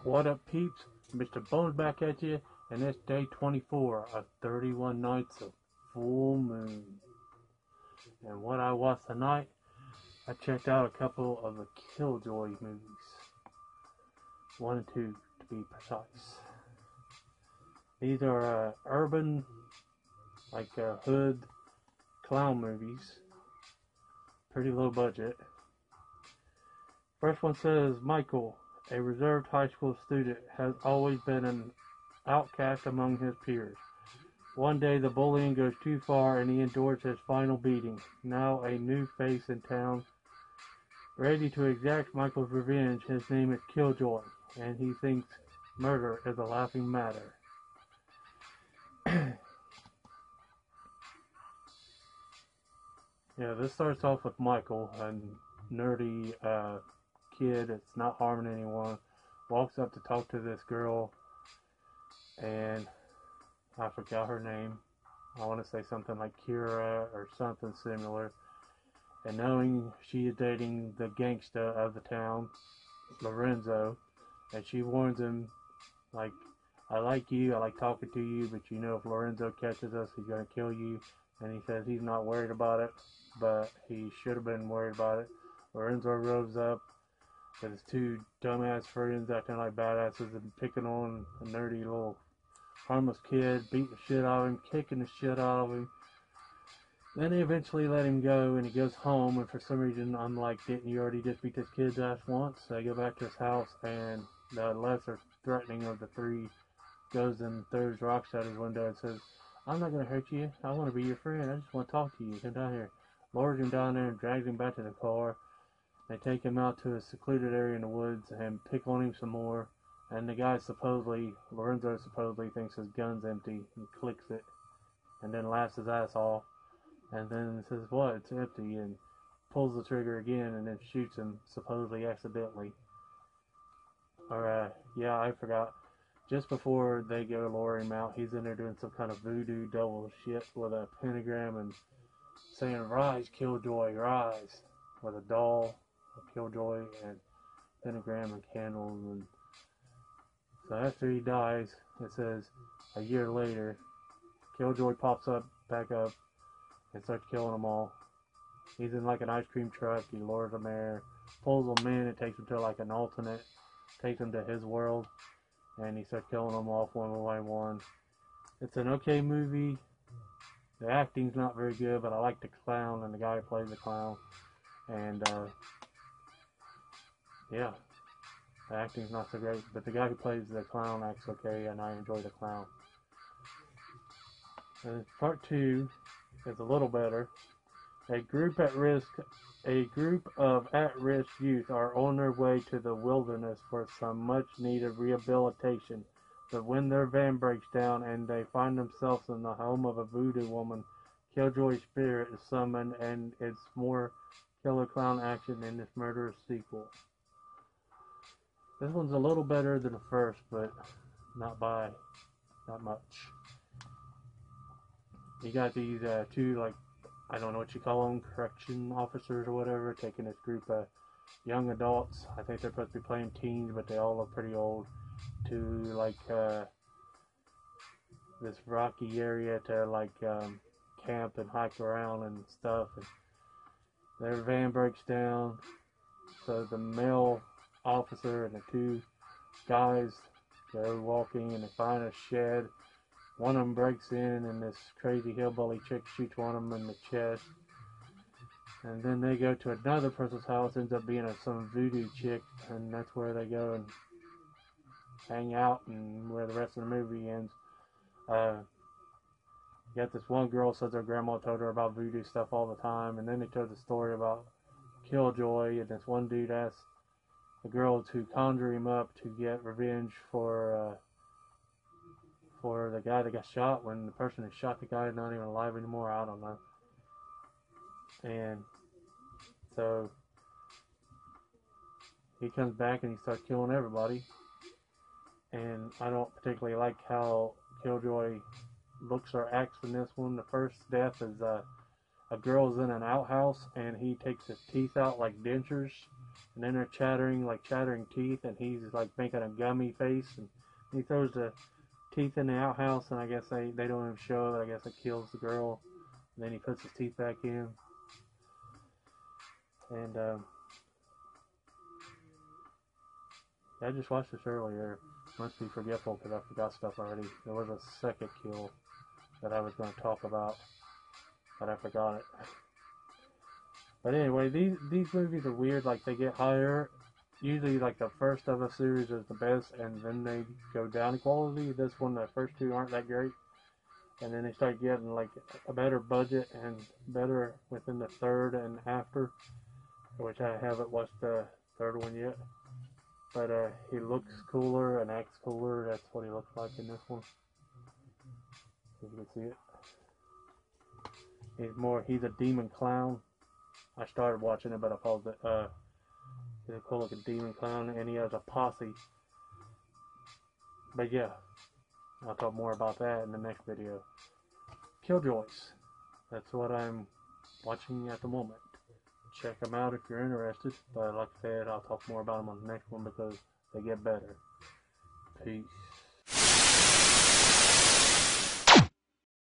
What up, peeps? Mr. Bones back at you, and it's day 24 of 31 nights of full moon. And what I watched tonight, I checked out a couple of the Killjoy movies. 1 and 2, to be precise. These are urban, hood clown movies. Pretty low budget. First one says, Michael, a reserved high school student, has always been an outcast among his peers. One day the bullying goes too far and he endures his final beating. Now a new face in town, ready to exact Michael's revenge. His name is Killjoy, and he thinks murder is a laughing matter. Yeah, this starts off with Michael, a nerdy kid that's not harming anyone, walks up to talk to this girl, and I forgot her name. I want to say something like Kira or something similar. And knowing she is dating the gangsta of the town, Lorenzo, and she warns him, like, I like you, I like talking to you, but you know if Lorenzo catches us, he's going to kill you. And he says he's not worried about it, but he should have been worried about it. Lorenzo rose up with his two dumbass friends acting like badasses and picking on a nerdy little harmless kid, beating the shit out of him, kicking the shit out of him. Then they eventually let him go, and he goes home, and for some reason I'm like, didn't you already just beat this kid's ass once? So I go back to his house, and the lesser threatening of the three goes and throws rocks out his window and says, I'm not going to hurt you. I want to be your friend. I just want to talk to you. Come down here. Lowers him down there and drags him back to the car. They take him out to a secluded area in the woods and pick on him some more. And the guy Lorenzo supposedly thinks his gun's empty and clicks it. And then laughs his ass off. And then says, what? It's empty. And pulls the trigger again and then shoots him, supposedly accidentally. Yeah, I forgot. Just before they go lower him out, he's in there doing some kind of voodoo devil shit with a pentagram and saying, rise, Killjoy, rise, with a doll of Killjoy and pentagram and candles. And so after he dies, it says, a year later, Killjoy pops back up and starts killing them all. He's in like an ice cream truck, he lures them there, pulls them in and takes them to like an alternate, takes them to his world. And he starts killing them off one by one. It's an okay movie. The acting's not very good, but I like the clown and the guy who plays the clown. And, yeah, the acting's not so great, but the guy who plays the clown acts okay, and I enjoy the clown. And part 2 is a little better. A group of at-risk youth are on their way to the wilderness for some much-needed rehabilitation, but when their van breaks down and they find themselves in the home of a voodoo woman, Killjoy's spirit is summoned, and it's more killer clown action in this murderous sequel. This one's a little better than the first, but not by that much. You got these two, I don't know what you call them, correction officers or whatever, taking this group of young adults. I think they're supposed to be playing teens, but they all look pretty old, to this rocky area to camp and hike around and stuff. And their van breaks down, so the male officer and the two guys go walking and they find a shed. One of them breaks in, and this crazy hillbilly chick shoots one of them in the chest. And then they go to another person's house, ends up being some voodoo chick, and that's where they go and hang out, and where the rest of the movie ends. You got this one girl says her grandma told her about voodoo stuff all the time, and then they told the story about Killjoy, and this one dude asked the girl to conjure him up to get revenge for the guy that got shot, when the person who shot the guy is not even alive anymore. I don't know. And so he comes back and he starts killing everybody. And I don't particularly like how Killjoy looks or acts in this one. The first death is a girl's in an outhouse, and he takes his teeth out like dentures and then they're chattering, like chattering teeth, and he's like making a gummy face, and he throws the teeth in the outhouse, and I guess they don't even show it. I guess it kills the girl, and then he puts his teeth back in, and I just watched this earlier. Must be forgetful because I forgot stuff already. There was a second kill that I was going to talk about, but I forgot it. But anyway, these movies are weird. Like, they get higher. Usually, like, the first of a series is the best, and then they go down in quality. This one, the first two aren't that great. And then they start getting, like, a better budget and better within the third and after, which I haven't watched the third one yet. But he looks cooler and acts cooler. That's what he looks like in this one. As you can see it. He's a demon clown. I started watching it, but I paused it. He's cool like a demon clown, and he has a posse. But yeah, I'll talk more about that in the next video. Killjoys. That's what I'm watching at the moment. Check them out if you're interested. But like I said, I'll talk more about them on the next one because they get better. Peace.